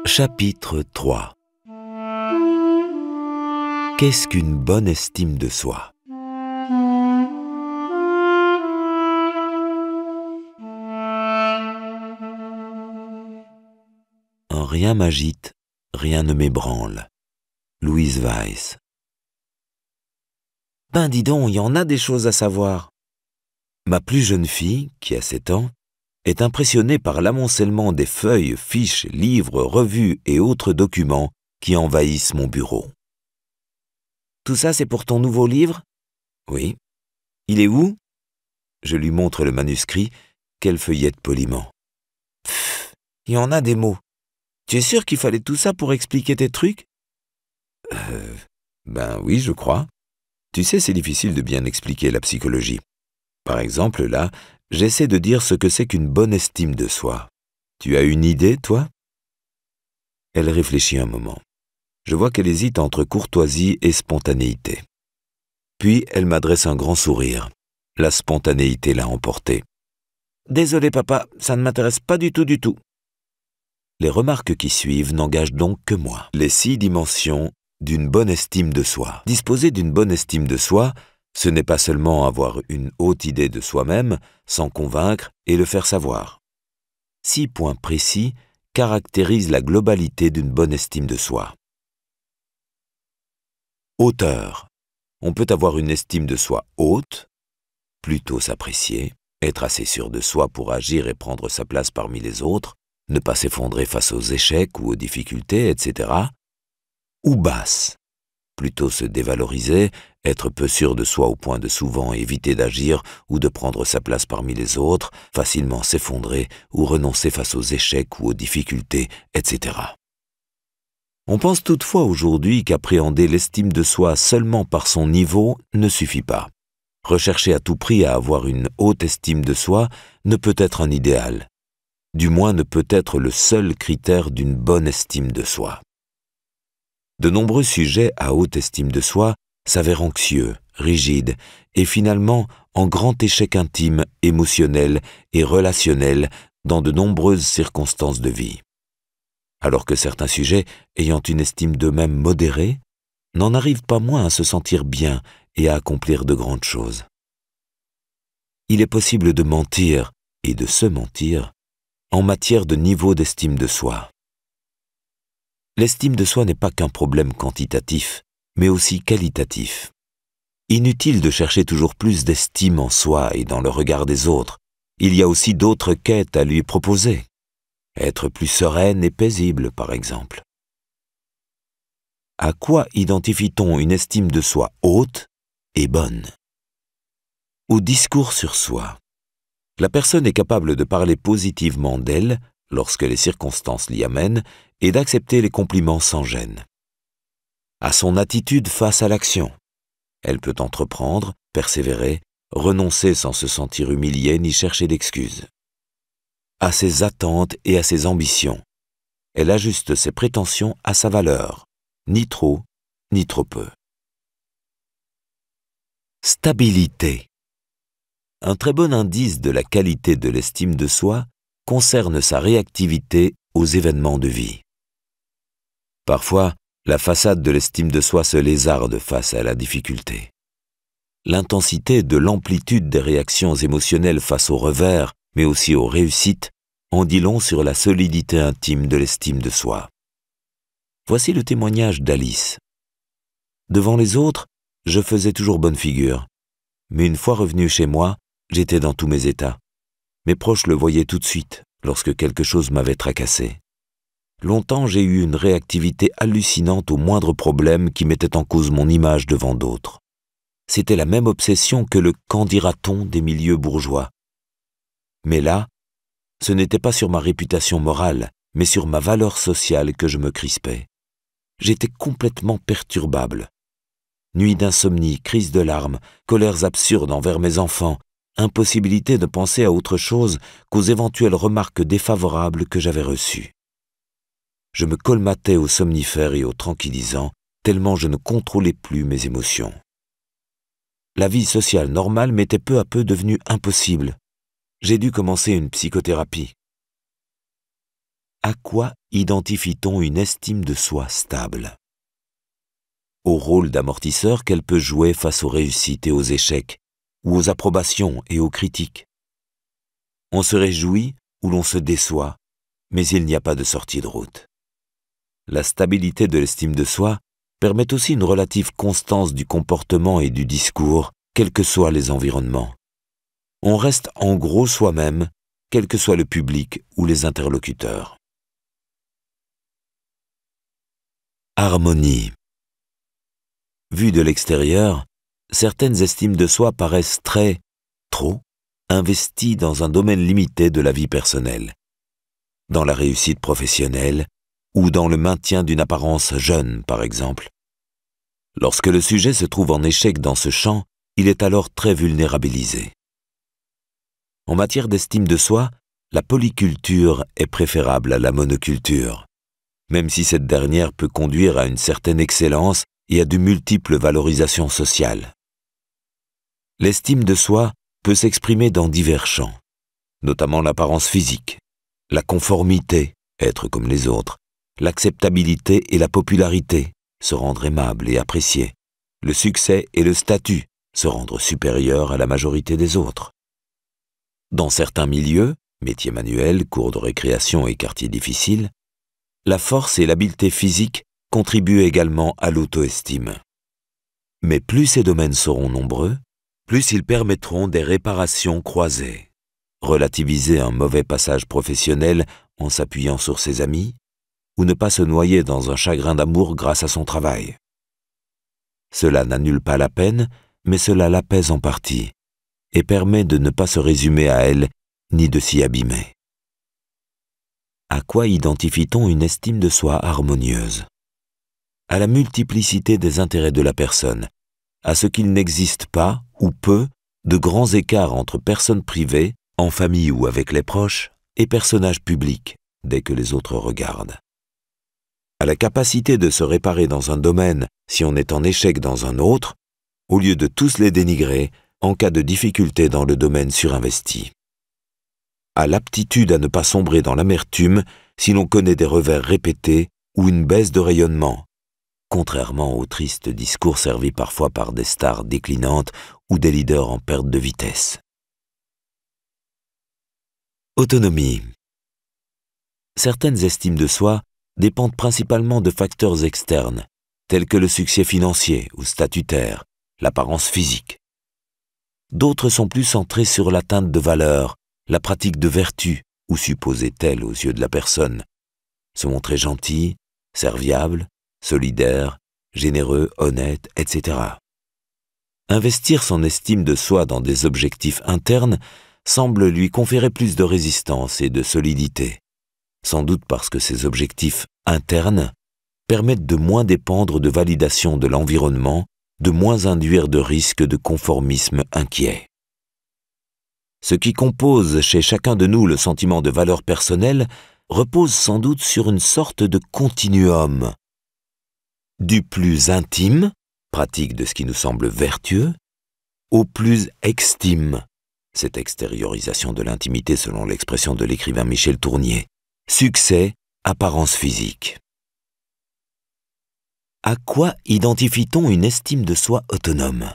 Chapitre 3. Qu'est-ce qu'une bonne estime de soi? Rien m'agite, rien ne m'ébranle. Louise Weiss. Ben dis donc, il y en a des choses à savoir. Ma plus jeune fille, qui a 7 ans, est impressionnée par l'amoncellement des feuilles, fiches, livres, revues et autres documents qui envahissent mon bureau. Tout ça, c'est pour ton nouveau livre? Oui. Il est où? Je lui montre le manuscrit, qu'elle feuillette poliment. Pfff, il y en a des mots. Tu es sûr qu'il fallait tout ça pour expliquer tes trucs? Ben oui, je crois. Tu sais, c'est difficile de bien expliquer la psychologie. Par exemple, là, j'essaie de dire ce que c'est qu'une bonne estime de soi. Tu as une idée, toi? Elle réfléchit un moment. Je vois qu'elle hésite entre courtoisie et spontanéité. Puis, elle m'adresse un grand sourire. La spontanéité l'a emporté. « Désolé, papa, ça ne m'intéresse pas du tout, du tout. » Les remarques qui suivent n'engagent donc que moi. Les 6 dimensions d'une bonne estime de soi. Disposer d'une bonne estime de soi, ce n'est pas seulement avoir une haute idée de soi-même, s'en convaincre et le faire savoir. 6 points précis caractérisent la globalité d'une bonne estime de soi. Hauteur. On peut avoir une estime de soi haute, plutôt s'apprécier, être assez sûr de soi pour agir et prendre sa place parmi les autres, ne pas s'effondrer face aux échecs ou aux difficultés, etc. Ou basse. Plutôt se dévaloriser, être peu sûr de soi au point de souvent éviter d'agir ou de prendre sa place parmi les autres, facilement s'effondrer ou renoncer face aux échecs ou aux difficultés, etc. On pense toutefois aujourd'hui qu'appréhender l'estime de soi seulement par son niveau ne suffit pas. Rechercher à tout prix à avoir une haute estime de soi ne peut être un idéal. Du moins ne peut être le seul critère d'une bonne estime de soi. De nombreux sujets à haute estime de soi s'avèrent anxieux, rigides et finalement en grand échec intime, émotionnel et relationnel dans de nombreuses circonstances de vie. Alors que certains sujets, ayant une estime d'eux-mêmes modérée, n'en arrivent pas moins à se sentir bien et à accomplir de grandes choses. Il est possible de mentir et de se mentir en matière de niveau d'estime de soi. L'estime de soi n'est pas qu'un problème quantitatif, mais aussi qualitatif. Inutile de chercher toujours plus d'estime en soi et dans le regard des autres. Il y a aussi d'autres quêtes à lui proposer. Être plus sereine et paisible, par exemple. À quoi identifie-t-on une estime de soi haute et bonne? Au discours sur soi. La personne est capable de parler positivement d'elle, lorsque les circonstances l'y amènent, et d'accepter les compliments sans gêne. À son attitude face à l'action. Elle peut entreprendre, persévérer, renoncer sans se sentir humiliée ni chercher d'excuses. À ses attentes et à ses ambitions. Elle ajuste ses prétentions à sa valeur, ni trop, ni trop peu. Stabilité. Un très bon indice de la qualité de l'estime de soi concerne sa réactivité aux événements de vie. Parfois, la façade de l'estime de soi se lézarde face à la difficulté. L'intensité de l'amplitude des réactions émotionnelles face aux revers, mais aussi aux réussites, en dit long sur la solidité intime de l'estime de soi. Voici le témoignage d'Alice. Devant les autres, je faisais toujours bonne figure. Mais une fois revenu chez moi, j'étais dans tous mes états. Mes proches le voyaient tout de suite, lorsque quelque chose m'avait tracassé. Longtemps, j'ai eu une réactivité hallucinante aux moindres problèmes qui mettaient en cause mon image devant d'autres. C'était la même obsession que le « qu'en dira-t-on » des milieux bourgeois. Mais là, ce n'était pas sur ma réputation morale, mais sur ma valeur sociale que je me crispais. J'étais complètement perturbable. Nuits d'insomnie, crises de larmes, colères absurdes envers mes enfants, impossibilité de penser à autre chose qu'aux éventuelles remarques défavorables que j'avais reçues. Je me colmatais aux somnifères et aux tranquillisants, tellement je ne contrôlais plus mes émotions. La vie sociale normale m'était peu à peu devenue impossible. J'ai dû commencer une psychothérapie. À quoi identifie-t-on une estime de soi stable? Au rôle d'amortisseur qu'elle peut jouer face aux réussites et aux échecs, ou aux approbations et aux critiques. On se réjouit ou l'on se déçoit, mais il n'y a pas de sortie de route. La stabilité de l'estime de soi permet aussi une relative constance du comportement et du discours, quels que soient les environnements. On reste en gros soi-même, quel que soit le public ou les interlocuteurs. Harmonie. Vues de l'extérieur, certaines estimes de soi paraissent trop investies dans un domaine limité de la vie personnelle, dans la réussite professionnelle ou dans le maintien d'une apparence jeune, par exemple. Lorsque le sujet se trouve en échec dans ce champ, il est alors très vulnérabilisé. En matière d'estime de soi, la polyculture est préférable à la monoculture, même si cette dernière peut conduire à une certaine excellence et à de multiples valorisations sociales. L'estime de soi peut s'exprimer dans divers champs, notamment l'apparence physique, la conformité, être comme les autres, l'acceptabilité et la popularité, se rendre aimable et apprécié, le succès et le statut, se rendre supérieur à la majorité des autres. Dans certains milieux, métiers manuels, cours de récréation et quartiers difficiles, la force et l'habileté physique contribuent également à l'auto-estime. Mais plus ces domaines seront nombreux, plus ils permettront des réparations croisées. Relativiser un mauvais passage professionnel en s'appuyant sur ses amis, ou ne pas se noyer dans un chagrin d'amour grâce à son travail. Cela n'annule pas la peine, mais cela l'apaise en partie, et permet de ne pas se résumer à elle, ni de s'y abîmer. À quoi identifie-t-on une estime de soi harmonieuse? À la multiplicité des intérêts de la personne, à ce qu'il n'existe pas, ou peu, de grands écarts entre personnes privées, en famille ou avec les proches, et personnages publics, dès que les autres regardent. À la capacité de se réparer dans un domaine si on est en échec dans un autre, au lieu de tous les dénigrer en cas de difficulté dans le domaine surinvesti. À l'aptitude à ne pas sombrer dans l'amertume si l'on connaît des revers répétés ou une baisse de rayonnement, contrairement aux tristes discours servis parfois par des stars déclinantes ou des leaders en perte de vitesse. Autonomie. Certaines estimes de soi dépendent principalement de facteurs externes, tels que le succès financier ou statutaire, l'apparence physique. D'autres sont plus centrées sur l'atteinte de valeurs, la pratique de vertus, ou supposée telle aux yeux de la personne, se montrer gentil, serviable, solidaire, généreux, honnête, etc. Investir son estime de soi dans des objectifs internes semble lui conférer plus de résistance et de solidité, sans doute parce que ces objectifs internes permettent de moins dépendre de validation de l'environnement, de moins induire de risques de conformisme inquiet. Ce qui compose chez chacun de nous le sentiment de valeur personnelle repose sans doute sur une sorte de continuum, du plus intime, pratique de ce qui nous semble vertueux, au plus extime, cette extériorisation de l'intimité selon l'expression de l'écrivain Michel Tournier, succès, apparence physique. À quoi identifie-t-on une estime de soi autonome?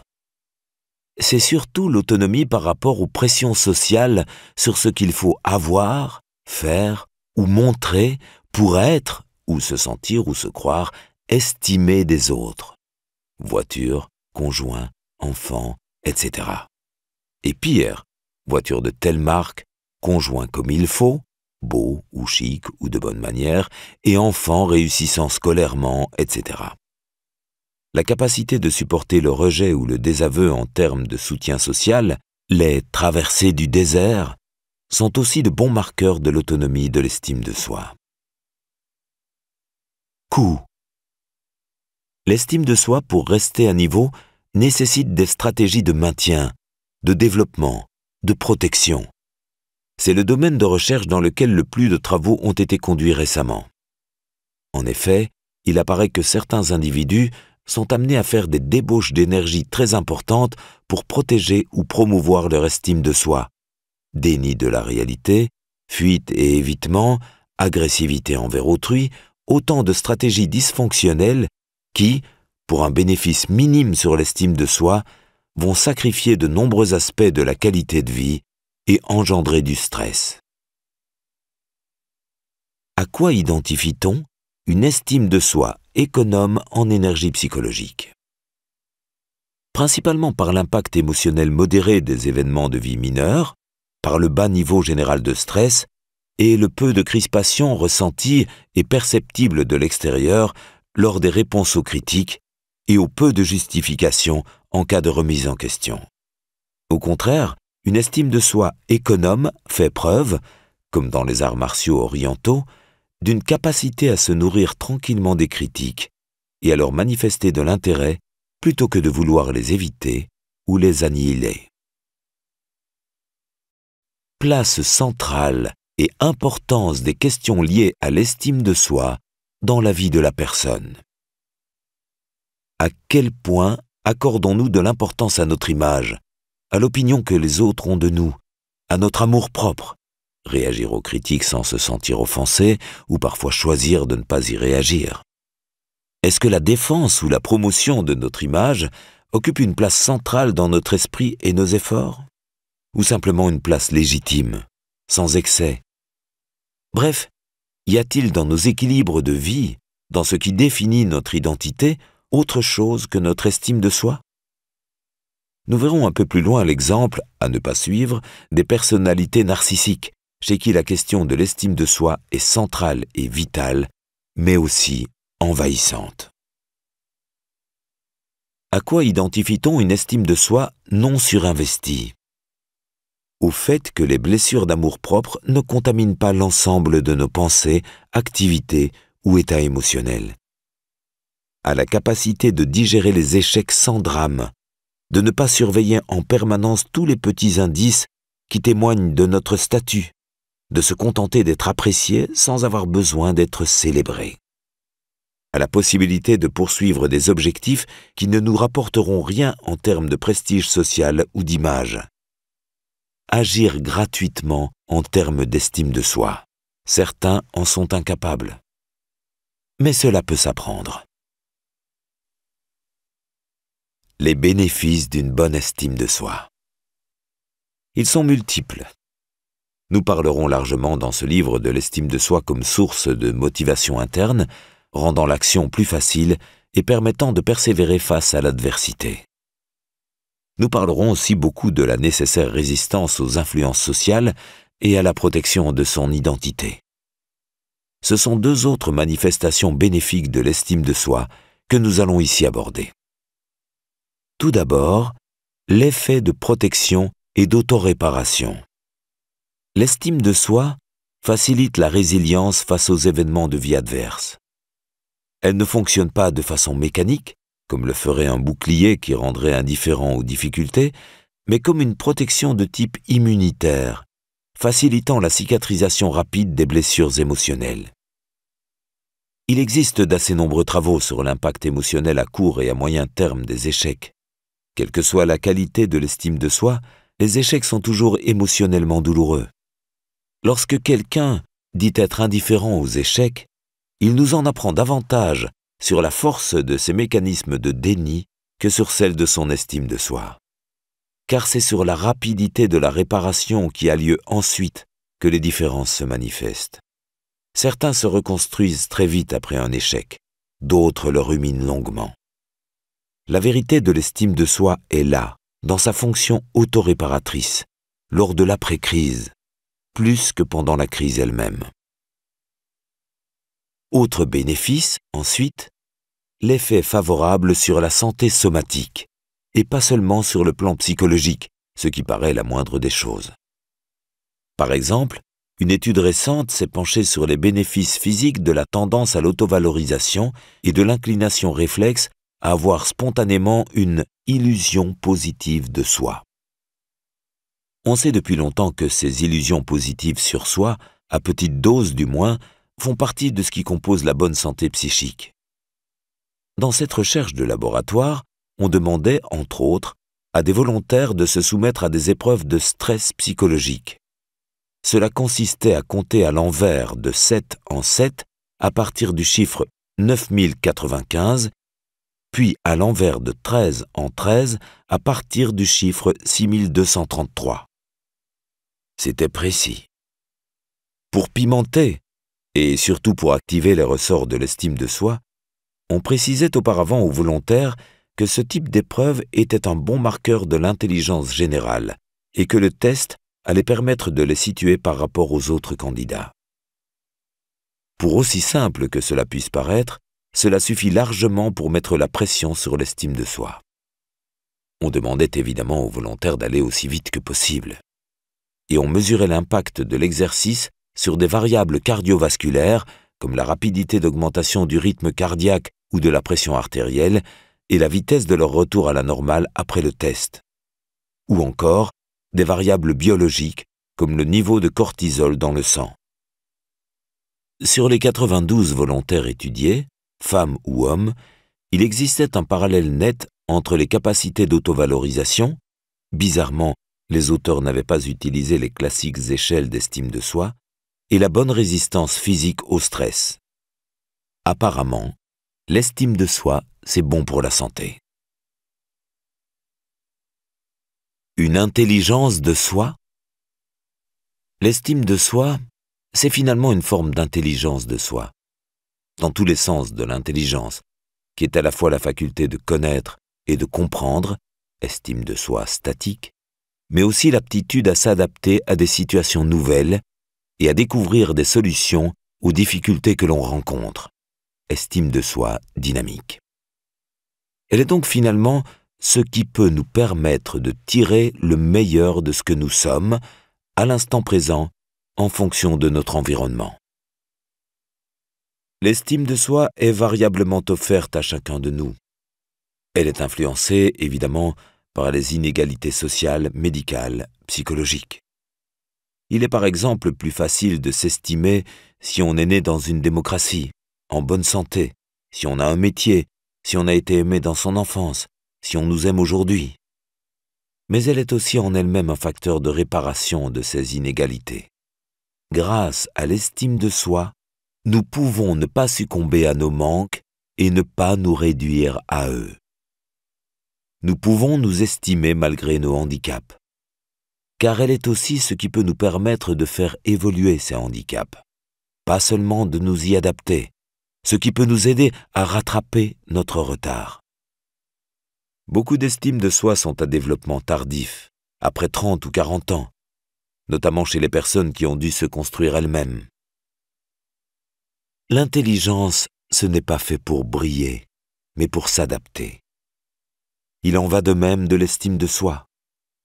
C'est surtout l'autonomie par rapport aux pressions sociales sur ce qu'il faut avoir, faire ou montrer pour être, ou se sentir ou se croire estimé des autres. Voiture, conjoint, enfant, etc. Et pire, voiture de telle marque, conjoint comme il faut, beau ou chic ou de bonne manière, et enfant réussissant scolairement, etc. La capacité de supporter le rejet ou le désaveu en termes de soutien social, les traversées du désert, sont aussi de bons marqueurs de l'autonomie de l'estime de soi. Coût. L'estime de soi, pour rester à niveau, nécessite des stratégies de maintien, de développement, de protection. C'est le domaine de recherche dans lequel le plus de travaux ont été conduits récemment. En effet, il apparaît que certains individus sont amenés à faire des débauches d'énergie très importantes pour protéger ou promouvoir leur estime de soi. Déni de la réalité, fuite et évitement, agressivité envers autrui, autant de stratégies dysfonctionnelles qui, pour un bénéfice minime sur l'estime de soi, vont sacrifier de nombreux aspects de la qualité de vie et engendrer du stress. À quoi identifie-t-on une estime de soi économe en énergie psychologique? Principalement par l'impact émotionnel modéré des événements de vie mineurs, par le bas niveau général de stress et le peu de crispation ressentie et perceptible de l'extérieur lors des réponses aux critiques et au peu de justification en cas de remise en question. Au contraire, une estime de soi économe fait preuve, comme dans les arts martiaux orientaux, d'une capacité à se nourrir tranquillement des critiques et à leur manifester de l'intérêt plutôt que de vouloir les éviter ou les annihiler. Place centrale et importance des questions liées à l'estime de soi dans la vie de la personne. À quel point accordons-nous de l'importance à notre image, à l'opinion que les autres ont de nous, à notre amour-propre? Réagir aux critiques sans se sentir offensé ou parfois choisir de ne pas y réagir. Est-ce que la défense ou la promotion de notre image occupe une place centrale dans notre esprit et nos efforts? Ou simplement une place légitime, sans excès? Bref, y a-t-il dans nos équilibres de vie, dans ce qui définit notre identité, autre chose que notre estime de soi? Nous verrons un peu plus loin l'exemple, à ne pas suivre, des personnalités narcissiques, chez qui la question de l'estime de soi est centrale et vitale, mais aussi envahissante. À quoi identifie-t-on une estime de soi non surinvestie? Au fait que les blessures d'amour-propre ne contaminent pas l'ensemble de nos pensées, activités ou états émotionnels. À la capacité de digérer les échecs sans drame, de ne pas surveiller en permanence tous les petits indices qui témoignent de notre statut, de se contenter d'être apprécié sans avoir besoin d'être célébré. À la possibilité de poursuivre des objectifs qui ne nous rapporteront rien en termes de prestige social ou d'image. Agir gratuitement en termes d'estime de soi. Certains en sont incapables. Mais cela peut s'apprendre. Les bénéfices d'une bonne estime de soi. Ils sont multiples. Nous parlerons largement dans ce livre de l'estime de soi comme source de motivation interne, rendant l'action plus facile et permettant de persévérer face à l'adversité. Nous parlerons aussi beaucoup de la nécessaire résistance aux influences sociales et à la protection de son identité. Ce sont deux autres manifestations bénéfiques de l'estime de soi que nous allons ici aborder. Tout d'abord, l'effet de protection et d'autoréparation. L'estime de soi facilite la résilience face aux événements de vie adverses. Elle ne fonctionne pas de façon mécanique, comme le ferait un bouclier qui rendrait indifférent aux difficultés, mais comme une protection de type immunitaire, facilitant la cicatrisation rapide des blessures émotionnelles. Il existe d'assez nombreux travaux sur l'impact émotionnel à court et à moyen terme des échecs. Quelle que soit la qualité de l'estime de soi, les échecs sont toujours émotionnellement douloureux. Lorsque quelqu'un dit être indifférent aux échecs, il nous en apprend davantage sur la force de ses mécanismes de déni que sur celle de son estime de soi. Car c'est sur la rapidité de la réparation qui a lieu ensuite que les différences se manifestent. Certains se reconstruisent très vite après un échec, d'autres le ruminent longuement. La vérité de l'estime de soi est là, dans sa fonction autoréparatrice, lors de l'après-crise, plus que pendant la crise elle-même. Autre bénéfice, ensuite, l'effet favorable sur la santé somatique, et pas seulement sur le plan psychologique, ce qui paraît la moindre des choses. Par exemple, une étude récente s'est penchée sur les bénéfices physiques de la tendance à l'autovalorisation et de l'inclination réflexe à avoir spontanément une illusion positive de soi. On sait depuis longtemps que ces illusions positives sur soi, à petite dose du moins, font partie de ce qui compose la bonne santé psychique. Dans cette recherche de laboratoire, on demandait, entre autres, à des volontaires de se soumettre à des épreuves de stress psychologique. cela consistait à compter à l'envers de 7 en 7 à partir du chiffre 9095, puis à l'envers de 13 en 13 à partir du chiffre 6233. C'était précis. Pour pimenter, et surtout pour activer les ressorts de l'estime de soi, on précisait auparavant aux volontaires que ce type d'épreuve était un bon marqueur de l'intelligence générale et que le test allait permettre de les situer par rapport aux autres candidats. Pour aussi simple que cela puisse paraître, cela suffit largement pour mettre la pression sur l'estime de soi. On demandait évidemment aux volontaires d'aller aussi vite que possible. Et on mesurait l'impact de l'exercice sur des variables cardiovasculaires comme la rapidité d'augmentation du rythme cardiaque ou de la pression artérielle et la vitesse de leur retour à la normale après le test. Ou encore des variables biologiques comme le niveau de cortisol dans le sang. Sur les 92 volontaires étudiés, femmes ou hommes, il existait un parallèle net entre les capacités d'autovalorisation, bizarrement, les auteurs n'avaient pas utilisé les classiques échelles d'estime de soi, et la bonne résistance physique au stress. Apparemment, l'estime de soi, c'est bon pour la santé. Une intelligence de soi? L'estime de soi, c'est finalement une forme d'intelligence de soi, dans tous les sens de l'intelligence, qui est à la fois la faculté de connaître et de comprendre, estime de soi statique, mais aussi l'aptitude à s'adapter à des situations nouvelles et à découvrir des solutions aux difficultés que l'on rencontre, estime de soi dynamique. Elle est donc finalement ce qui peut nous permettre de tirer le meilleur de ce que nous sommes, à l'instant présent, en fonction de notre environnement. L'estime de soi est variablement offerte à chacun de nous. Elle est influencée, évidemment, par les inégalités sociales, médicales, psychologiques. Il est par exemple plus facile de s'estimer si on est né dans une démocratie, en bonne santé, si on a un métier, si on a été aimé dans son enfance, si on nous aime aujourd'hui. Mais elle est aussi en elle-même un facteur de réparation de ces inégalités. Grâce à l'estime de soi, nous pouvons ne pas succomber à nos manques et ne pas nous réduire à eux. Nous pouvons nous estimer malgré nos handicaps, car elle est aussi ce qui peut nous permettre de faire évoluer ces handicaps, pas seulement de nous y adapter, ce qui peut nous aider à rattraper notre retard. Beaucoup d'estime de soi sont à développement tardif, après 30 ou 40 ans, notamment chez les personnes qui ont dû se construire elles-mêmes. L'intelligence, ce n'est pas fait pour briller, mais pour s'adapter. Il en va de même de l'estime de soi.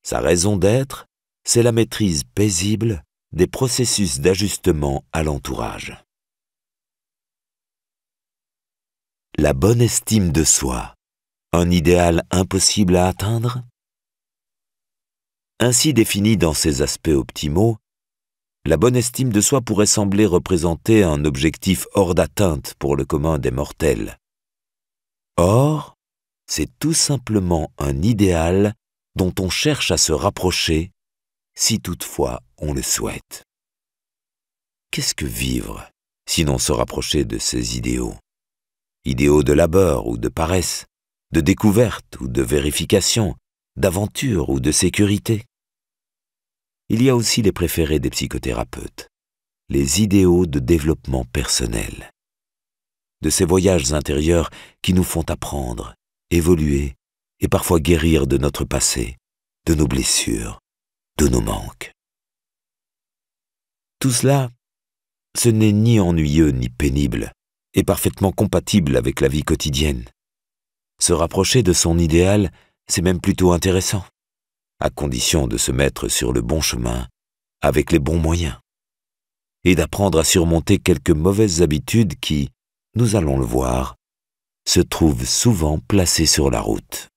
Sa raison d'être, c'est la maîtrise paisible des processus d'ajustement à l'entourage. La bonne estime de soi, un idéal impossible à atteindre? Ainsi définie dans ses aspects optimaux, la bonne estime de soi pourrait sembler représenter un objectif hors d'atteinte pour le commun des mortels. Or, c'est tout simplement un idéal dont on cherche à se rapprocher, si toutefois on le souhaite. Qu'est-ce que vivre, sinon se rapprocher de ces idéaux? Idéaux de labeur ou de paresse, de découverte ou de vérification, d'aventure ou de sécurité. Il y a aussi les préférés des psychothérapeutes, les idéaux de développement personnel, de ces voyages intérieurs qui nous font apprendre, évoluer et parfois guérir de notre passé, de nos blessures, de nos manques. Tout cela, ce n'est ni ennuyeux ni pénible et parfaitement compatible avec la vie quotidienne. Se rapprocher de son idéal, c'est même plutôt intéressant, à condition de se mettre sur le bon chemin, avec les bons moyens, et d'apprendre à surmonter quelques mauvaises habitudes qui, nous allons le voir, se trouvent souvent placées sur la route.